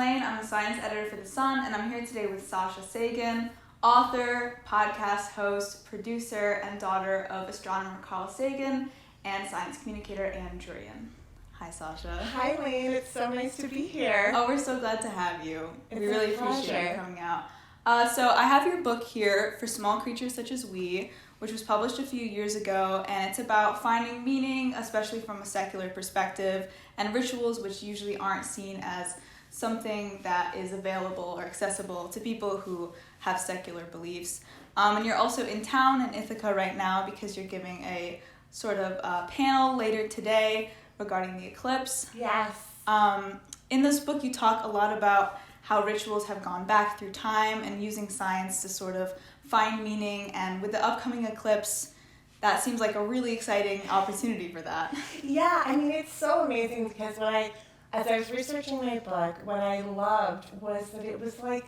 Laine. I'm a science editor for The Sun, and I'm here today with Sasha Sagan, author, podcast host, producer, and daughter of astronomer Carl Sagan and science communicator Ann Druyan. Hi, Sasha. Hi, Laine. It's so nice to be here. Oh, we're so glad to have you. We really appreciate you coming out. So I have your book here, For Small Creatures Such as We, which was published a few years ago, and it's about finding meaning, especially from a secular perspective, and rituals which usually aren't seen as something that is available or accessible to people who have secular beliefs. And you're also in town in Ithaca right now because you're giving a sort of panel later today regarding the eclipse. Yes. In this book, you talk a lot about how rituals have gone back through time and using science to sort of find meaning, and with the upcoming eclipse, that seems like a really exciting opportunity for that. Yeah, I mean, it's so amazing because as I was researching my book, what I loved was that it was like,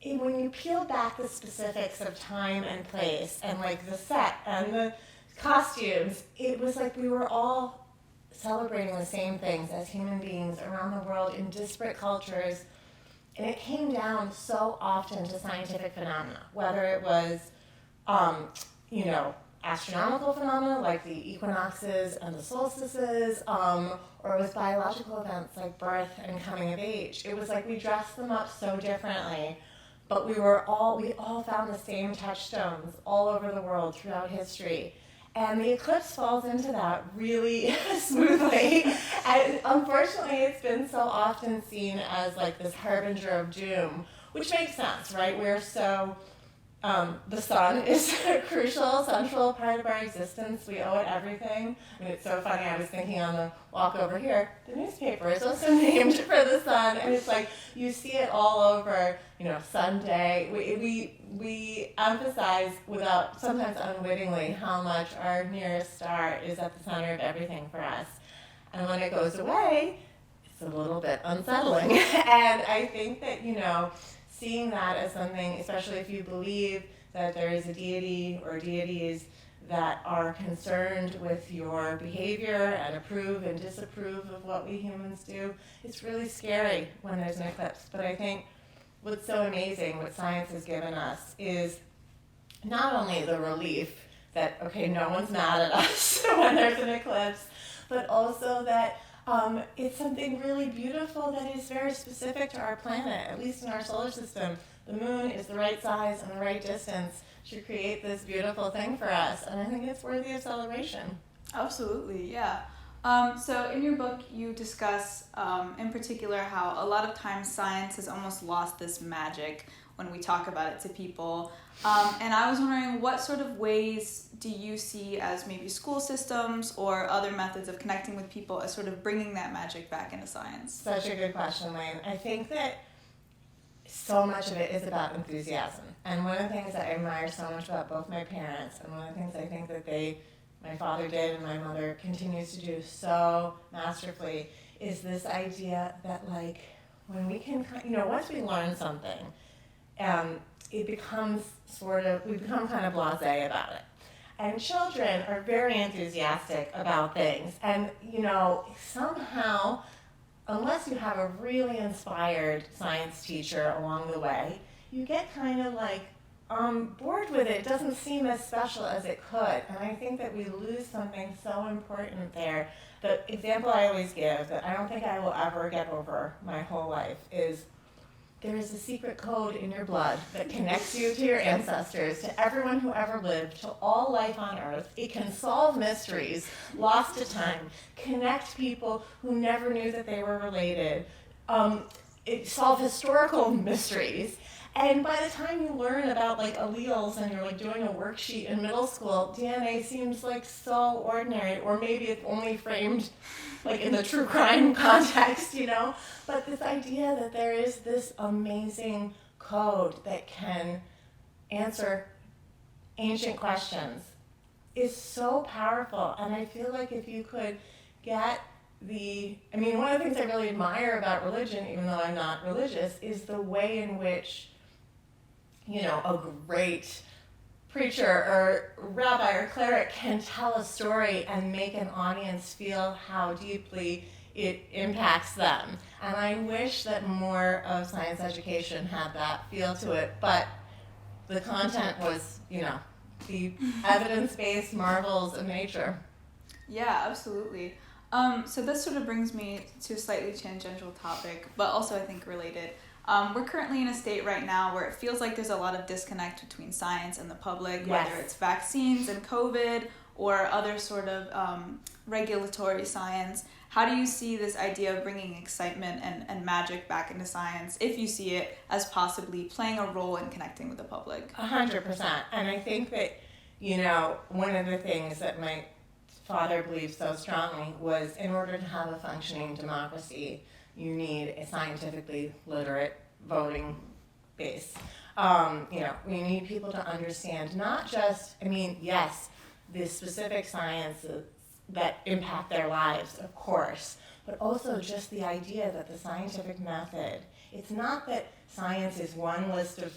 when you peel back the specifics of time and place and like the set and the costumes, it was like we were all celebrating the same things as human beings around the world in disparate cultures. And it came down so often to scientific phenomena, whether it was, astronomical phenomena like the equinoxes and the solstices, or it was biological events like birth and coming of age. It was like we dressed them up so differently, but we all found the same touchstones all over the world throughout history. And the eclipse falls into that really smoothly. And unfortunately, it's been so often seen as like this harbinger of doom, which makes sense, right? We're so, the sun is a crucial, central part of our existence. We owe it everything. I mean, it's so funny. I was thinking on the walk over here, the newspaper is also named for the sun. And it's like, you see it all over, Sunday. We emphasize, without sometimes unwittingly, how much our nearest star is at the center of everything for us. And when it goes away, it's a little bit unsettling. And I think that, seeing that as something, especially if you believe that there is a deity or deities that are concerned with your behavior and approve and disapprove of what we humans do, it's really scary when there's an eclipse. But I think what's so amazing, what science has given us, is not only the relief that, okay, no one's mad at us when there's an eclipse, but also that it's something really beautiful that is very specific to our planet, at least in our solar system. The moon is the right size and the right distance to create this beautiful thing for us, and I think it's worthy of celebration. Absolutely, yeah. So in your book, you discuss, in particular, how a lot of times science has almost lost this magic when we talk about it to people. And I was wondering, what sort of ways do you see as maybe school systems or other methods of connecting with people as sort of bringing that magic back into science? Such a good question, Laine. I think that so much of it is about enthusiasm. And one of the things that I admire so much about both my parents, and one of the things I think that my father did and my mother continues to do so masterfully, is this idea that, like, when we can, once we learn something, it becomes we become kind of blasé about it. And children are very enthusiastic about things. And, somehow, unless you have a really inspired science teacher along the way, you get kind of like bored with it. It doesn't seem as special as it could. And I think that we lose something so important there. The example I always give that I don't think I will ever get over my whole life is there is a secret code in your blood that connects you to your ancestors, to everyone who ever lived, to all life on Earth. It can solve mysteries lost to time, connect people who never knew that they were related, solve historical mysteries. And by the time you learn about like alleles and you're like doing a worksheet in middle school, DNA seems like so ordinary, or maybe it's only framed like in the true crime context, But this idea that there is this amazing code that can answer ancient questions is so powerful. And I feel like if you could get one of the things I really admire about religion, even though I'm not religious, is the way in which a great preacher or rabbi or cleric can tell a story and make an audience feel how deeply it impacts them. And I wish that more of science education had that feel to it, but the content was, the evidence-based marvels of nature. Yeah, absolutely. So this sort of brings me to a slightly tangential topic, but also I think related. We're currently in a state right now where it feels like there's a lot of disconnect between science and the public, Yes. whether it's vaccines and COVID or other sort of regulatory science. How do you see this idea of bringing excitement and magic back into science, if you see it as possibly playing a role in connecting with the public? 100%. And I think that, one of the things that my father believed so strongly was in order to have a functioning democracy, you need a scientifically literate voting base. We need people to understand not just, yes, the specific sciences that impact their lives, of course, but also just the idea that the scientific method, it's not that science is one list of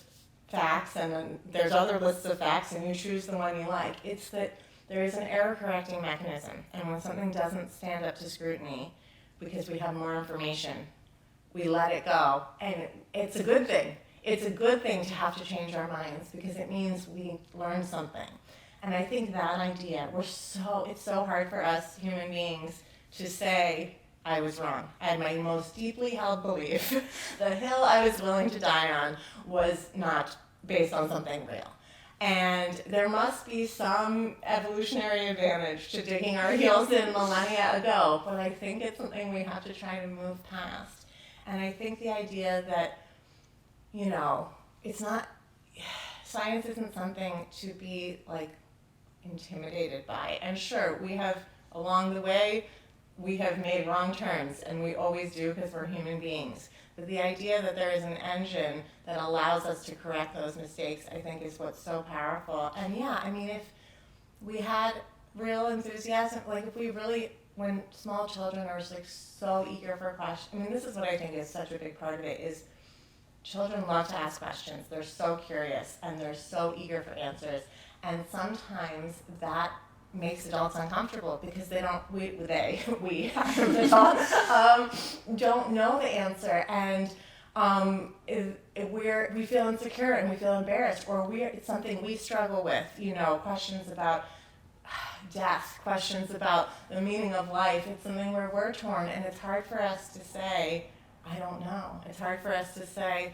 facts and then there's other lists of facts and you choose the one you like. It's that there is an error correcting mechanism, and when something doesn't stand up to scrutiny because we have more information, we let it go, and it's a good thing. It's a good thing to have to change our minds because it means we learn something. And I think that idea, it's so hard for us human beings to say, I was wrong. I had my most deeply held belief. The hill I was willing to die on was not based on something real. And there must be some evolutionary advantage to digging our heels in millennia ago, but I think it's something we have to try to move past. And I think the idea that, it's not, science isn't something to be intimidated by. And sure, along the way, we have made wrong turns, and we always do because we're human beings. But the idea that there is an engine that allows us to correct those mistakes, I think, is what's so powerful. And if we had real enthusiasm, if we really, when small children are so eager for questions, this is what I think is such a big part of it, is children love to ask questions. They're so curious, and they're so eager for answers. And sometimes that makes adults uncomfortable because we adults, don't know the answer, and we feel insecure and we feel embarrassed, or it's something we struggle with. Questions about death, questions about the meaning of life. It's something where we're torn, and it's hard for us to say, I don't know. It's hard for us to say,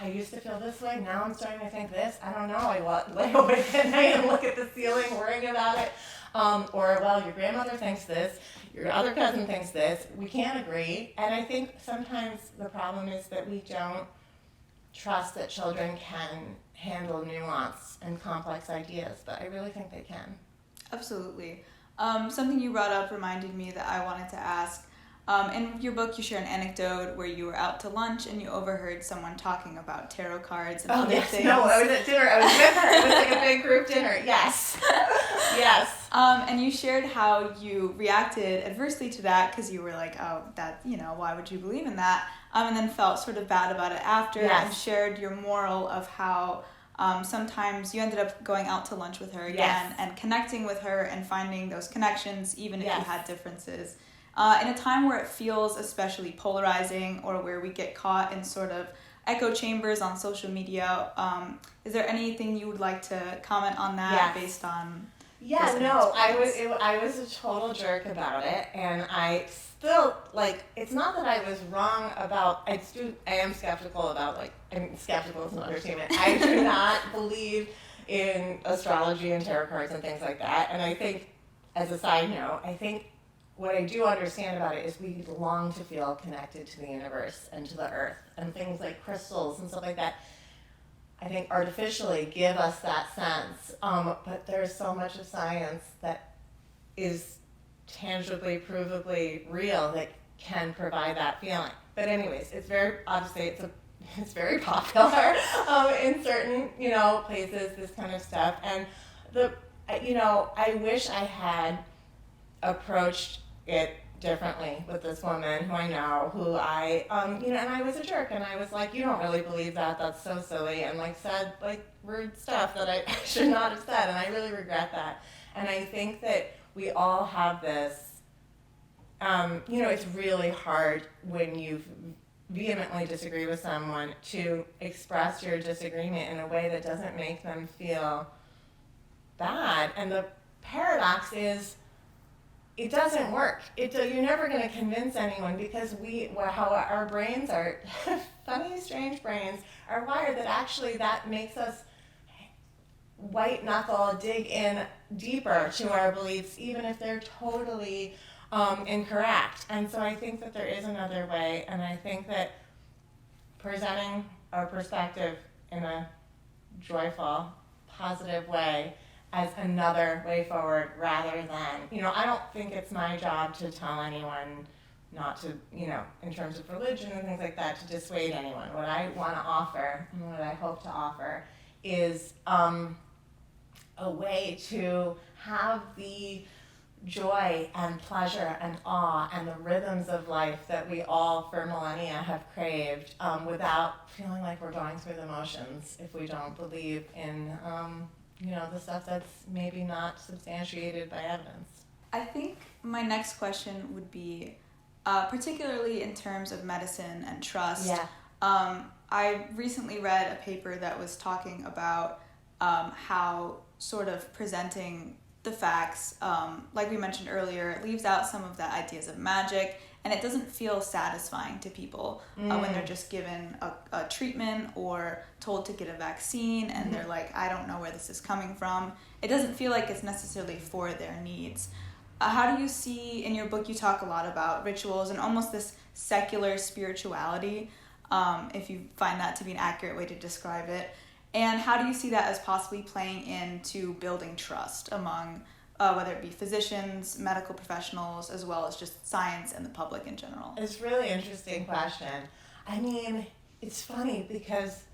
I used to feel this way, now I'm starting to think this. I don't know. I lay awake at night and look at the ceiling worrying about it. Your grandmother thinks this, your other cousin thinks this. We can't agree. And I think sometimes the problem is that we don't trust that children can handle nuance and complex ideas, but I really think they can. Absolutely. Something you brought up reminded me that I wanted to ask. In your book, you share an anecdote where you were out to lunch and you overheard someone talking about tarot cards and other things. No, I was at dinner. I was with her. It was a big group dinner. Yes. Yes. And you shared how you reacted adversely to that because you were like, oh, that, why would you believe in that? And then felt sort of bad about it after, and shared your moral of how sometimes you ended up going out to lunch with her again and connecting with her and finding those connections even if you had differences. In a time where it feels especially polarizing or where we get caught in sort of echo chambers on social media, is there anything you would like to comment on that based on? I was a total jerk about it, and I still, it's not that I was wrong about, I am skeptical about, skeptical is an understatement. I do not believe in astrology and tarot cards and things like that, and I think, as a side note, what I do understand about it is we long to feel connected to the universe and to the earth, and things like crystals and stuff like that, I think artificially give us that sense. But there's so much of science that is tangibly, provably real that can provide that feeling. But anyways, it's very very popular in certain places, this kind of stuff. And I wish I had approached it differently with this woman who I know, who and I was a jerk, and I was like, you don't really believe that, that's so silly, and said rude stuff that I should not have said, and I really regret that. And I think that we all have this it's really hard when you vehemently disagree with someone to express your disagreement in a way that doesn't make them feel bad. And the paradox is, it doesn't work. You're never going to convince anyone, because how our brains are, funny, strange brains, are wired that actually that makes us white knuckle, dig in deeper to our beliefs, even if they're totally incorrect. And so I think that there is another way, and I think that presenting our perspective in a joyful, positive way as another way forward, rather than, I don't think it's my job to tell anyone not to, in terms of religion and things like that, to dissuade anyone. What I want to offer, and what I hope to offer, is a way to have the joy and pleasure and awe and the rhythms of life that we all for millennia have craved, without feeling like we're going through the motions if we don't believe in the stuff that's maybe not substantiated by evidence. I think my next question would be, particularly in terms of medicine and trust. Yeah. I recently read a paper that was talking about how sort of presenting the facts, like we mentioned earlier, it leaves out some of the ideas of magic, and it doesn't feel satisfying to people when they're just given a treatment or told to get a vaccine, and they're like, I don't know where this is coming from. It doesn't feel like it's necessarily for their needs. How do you see, in your book you talk a lot about rituals and almost this secular spirituality, if you find that to be an accurate way to describe it, and how do you see that as possibly playing into building trust among whether it be physicians, medical professionals, as well as just science and the public in general? It's a really interesting question. I mean, it's funny because,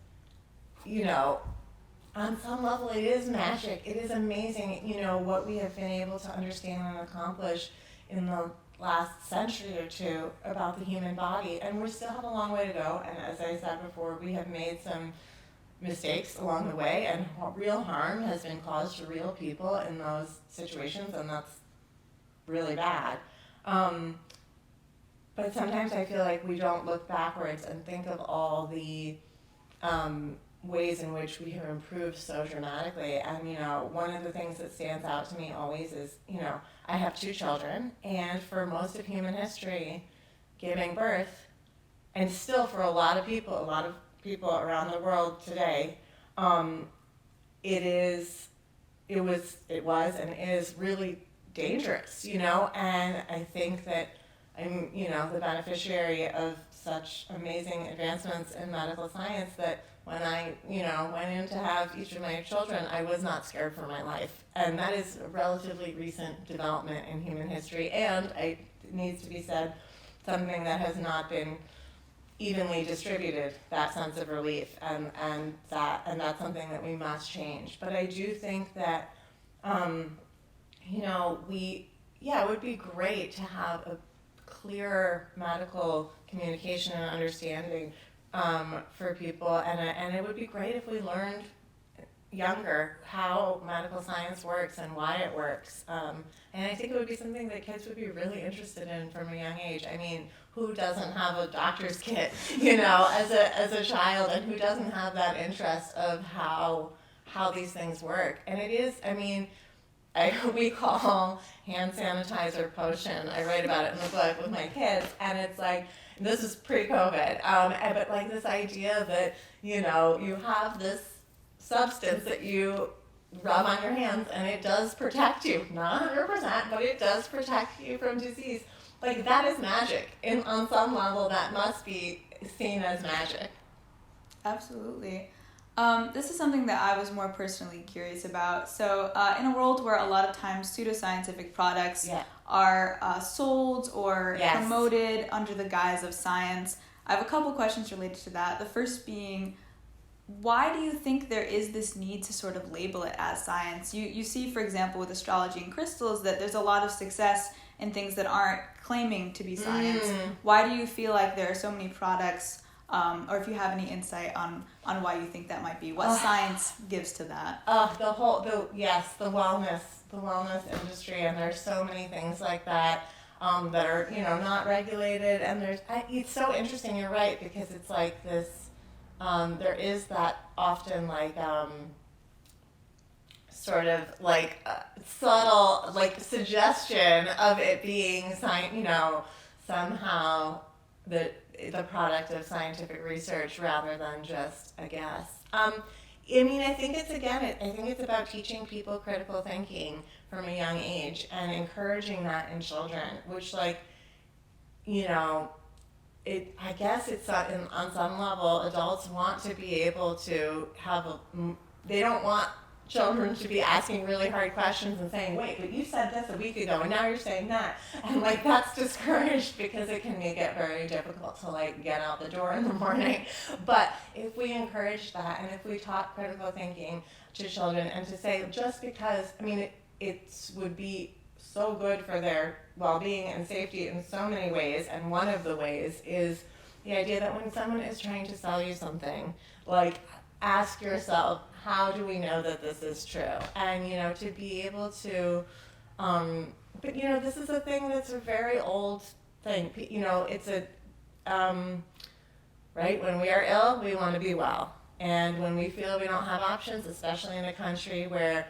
on some level it is magic. It is amazing, what we have been able to understand and accomplish in the last century or two about the human body. And we still have a long way to go. And as I said before, we have made some mistakes along the way, and real harm has been caused to real people in those situations, and that's really bad. But sometimes I feel like we don't look backwards and think of all the ways in which we have improved so dramatically. And, one of the things that stands out to me always is, I have 2 children, and for most of human history, giving birth, and still for a lot of people around the world today, it was and is really dangerous, and I think that I'm, the beneficiary of such amazing advancements in medical science that when I, went in to have each of my children, I was not scared for my life. And that is a relatively recent development in human history, and it needs to be said, something that has not been evenly distributed, that sense of relief, and that's something that we must change. But I do think that, it would be great to have a clearer medical communication and understanding for people, and it would be great if we learned younger how medical science works and why it works. And I think it would be something that kids would be really interested in from a young age. I mean, who doesn't have a doctor's kit, as a child, and who doesn't have that interest of how these things work? And it is, we call hand sanitizer potion. I write about it in the book with my kids, and it's like, this is pre-COVID, but like this idea that, you have this substance that you rub on your hands, and it does protect you, not 100%, but it does protect you from disease. Like, that is magic. On some level, that must be seen as magic. Absolutely. This is something that I was more personally curious about. So in a world where a lot of times pseudoscientific products are sold or promoted under the guise of science, I have a couple questions related to that. The first being, why do you think there is this need to sort of label it as science? You see, for example, with astrology and crystals, that there's a lot of success in things that aren't claiming to be science. Why do you feel like there are so many products, or if you have any insight on why you think that might be? What science gives to that? The wellness industry, and there's so many things like that. that are, not regulated. And it's so interesting, you're right, because it's like this, there is that often like, sort of like subtle like suggestion of it being somehow the product of scientific research rather than just a guess. I think it's about teaching people critical thinking from a young age and encouraging that in children, which I guess it's on some level, adults want to be able to they don't want children to be asking really hard questions and saying, wait, but you said this a week ago and now you're saying that. And that's discouraged because it can make it very difficult to get out the door in the morning. But if we encourage that and if we taught critical thinking to children and to say, just because, it would be so good for their well-being and safety in so many ways, and one of the ways is the idea that when someone is trying to sell you something, ask yourself, how do we know that this is true? And, to be able to, but, this is a thing that's a very old thing. It's right? When we are ill, we want to be well. And when we feel we don't have options, especially in a country where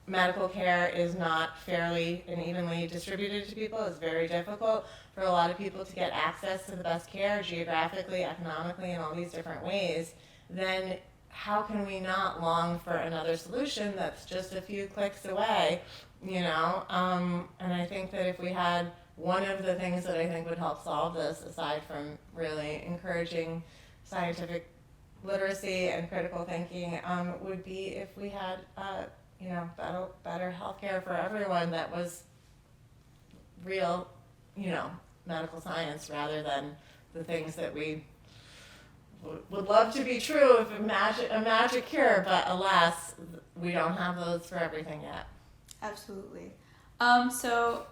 medical care is not fairly and evenly distributed to people, it's very difficult for a lot of people to get access to the best care geographically, economically, in all these different ways, then how can we not long for another solution that's just a few clicks away, And I think that if we had one of the things that I think would help solve this, aside from really encouraging scientific literacy and critical thinking, would be if we had, better healthcare for everyone that was real, medical science rather than the things that we would love to be true of a magic cure, but alas, we don't have those for everything yet. Absolutely. So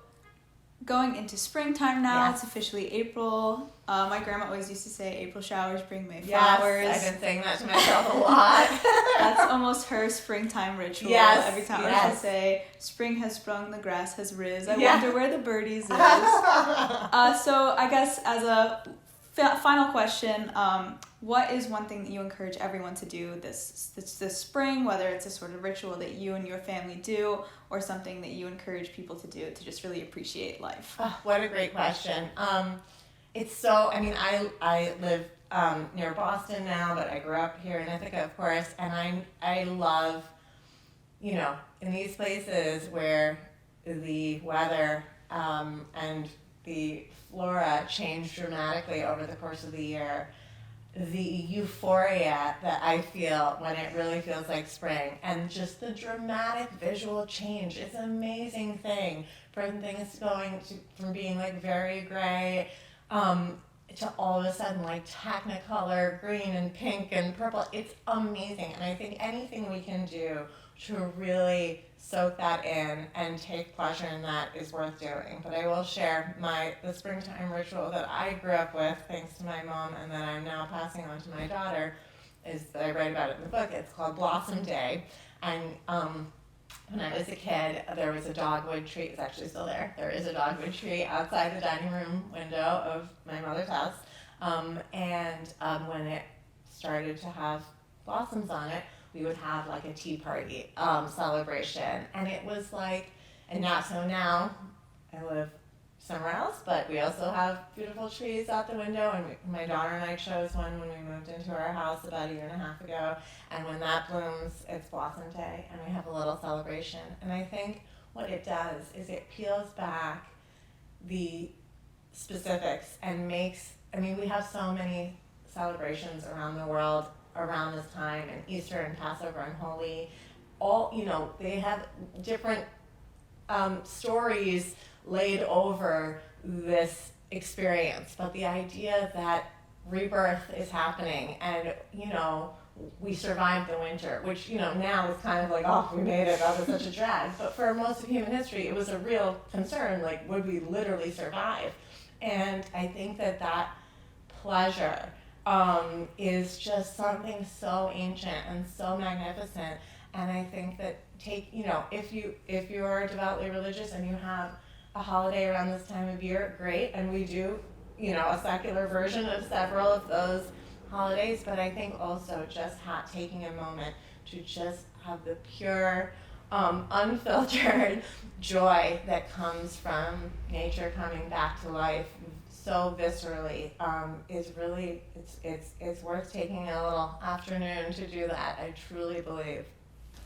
going into springtime now, It's officially April. My grandma always used to say, April showers bring May flowers. Yes, I've been saying that to myself a lot. That's almost her springtime ritual. Yes, Every time I say, spring has sprung, the grass has riz. I Yeah. wonder where the birdies is. So I guess as a final question, what is one thing that you encourage everyone to do this spring, whether it's a sort of ritual that you and your family do or something that you encourage people to do to just really appreciate life? Oh, what a great question. It's so, I live near Boston now, but I grew up here in Ithaca, of course, and I love, in these places where the weather and the flora change dramatically over the course of the year, the euphoria that I feel when it really feels like spring and just the dramatic visual change, it's an amazing thing. From things from being very gray to all of a sudden technicolor green and pink and purple. It's amazing. And I think anything we can do to really soak that in and take pleasure in that is worth doing. But I will share the springtime ritual that I grew up with, thanks to my mom, and that I'm now passing on to my daughter, is that I write about it in the book. It's called Blossom Day. And when I was a kid, there was a dogwood tree. It's actually still there. There is a dogwood tree outside the dining room window of my mother's house. When it started to have blossoms on it, we would have a tea party celebration. And it was now I live somewhere else, but we also have beautiful trees out the window, and my daughter and I chose one when we moved into our house about 1.5 years ago, and when that blooms, it's Blossom Day, and we have a little celebration. And I think what it does is it peels back the specifics and we have so many celebrations around the world around this time, and Easter and Passover and Holy, they have different stories laid over this experience, but the idea that rebirth is happening and, we survived the winter, which, now is kind of we made it, that was such a drag. But for most of human history, it was a real concern, would we literally survive? And I think that pleasure is just something so ancient and so magnificent. And I think that if you are devoutly religious and you have a holiday around this time of year, great, and we do, a secular version of several of those holidays, but I think also just taking a moment to just have the pure, unfiltered joy that comes from nature coming back to life so viscerally is really, it's worth taking a little afternoon to do that, I truly believe.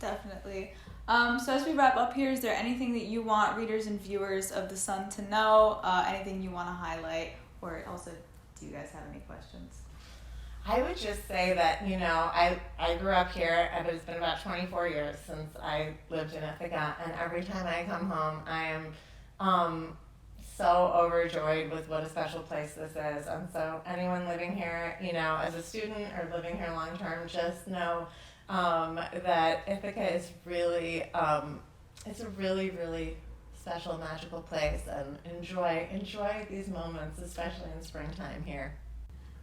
Definitely. So as we wrap up here, is there anything that you want readers and viewers of The Sun to know? Anything you want to highlight? Or also, do you guys have any questions? I would just say that, I grew up here, and it's been about 24 years since I lived in Ithaca, and every time I come home, I am so overjoyed with what a special place this is. And so anyone living here, as a student or living here long term, just know that Ithaca is really, it's a really, really special, magical place, and enjoy these moments, especially in springtime here.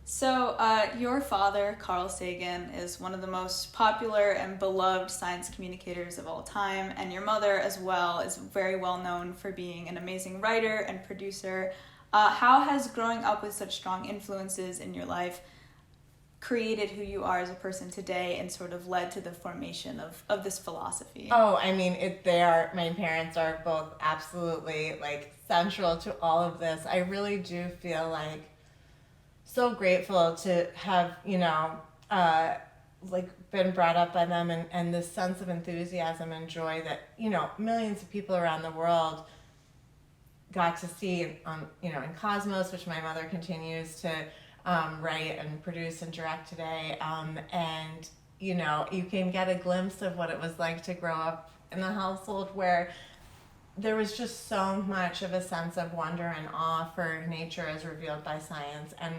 So, your father, Carl Sagan, is one of the most popular and beloved science communicators of all time, and your mother as well is very well known for being an amazing writer and producer. How has growing up with such strong influences in your life created who you are as a person today and sort of led to the formation of this philosophy? Oh, I mean, my parents are both absolutely central to all of this. I really do feel so grateful to have, been brought up by them, and this sense of enthusiasm and joy that, millions of people around the world got to see in Cosmos, which my mother continues to write and produce and direct today. And, you can get a glimpse of what it was like to grow up in a household where there was just so much of a sense of wonder and awe for nature as revealed by science. And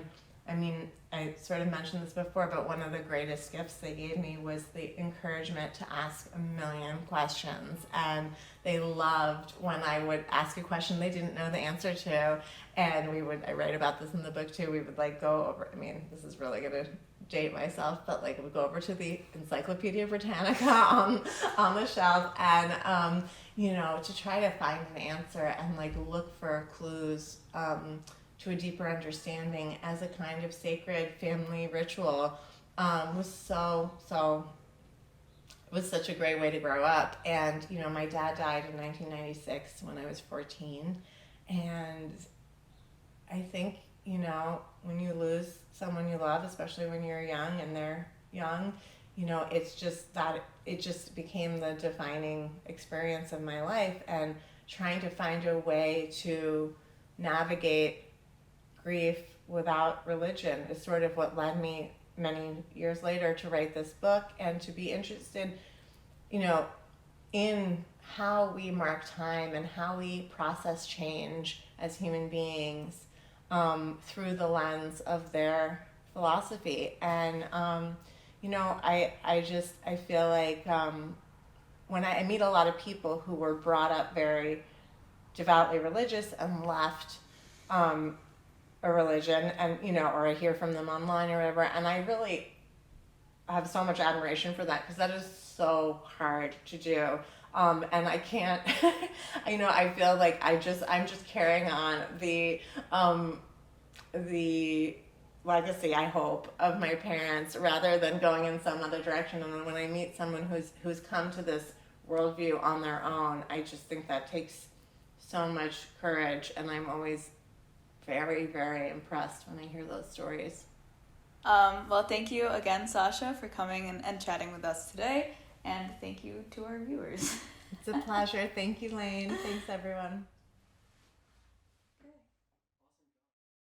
I mean, I sort of mentioned this before, but one of the greatest gifts they gave me was the encouragement to ask a million questions. And they loved when I would ask a question they didn't know the answer to. And I write about this in the book too, we would go over, this is really gonna date myself, but we'd go over to the Encyclopedia Britannica on the shelf and, to try to find an answer and look for clues to a deeper understanding as a kind of sacred family ritual was such a great way to grow up. And, my dad died in 1996 when I was 14. And I think, when you lose someone you love, especially when you're young and they're young, it's just that it just became the defining experience of my life, and trying to find a way to navigate grief without religion is sort of what led me many years later to write this book and to be interested, in how we mark time and how we process change as human beings through the lens of their philosophy. And, I feel like when I meet a lot of people who were brought up very devoutly religious and left a religion, and or I hear from them online or whatever, and I really have so much admiration for that, because that is so hard to do, and I can't I feel like I'm just carrying on the legacy, I hope, of my parents rather than going in some other direction. And then when I meet someone who's come to this worldview on their own, I just think that takes so much courage, and I'm always very, very impressed when I hear those stories. Well, thank you again, Sasha, for coming and chatting with us today, and thank you to our viewers. It's a pleasure. Thank you, Laine. Thanks, everyone.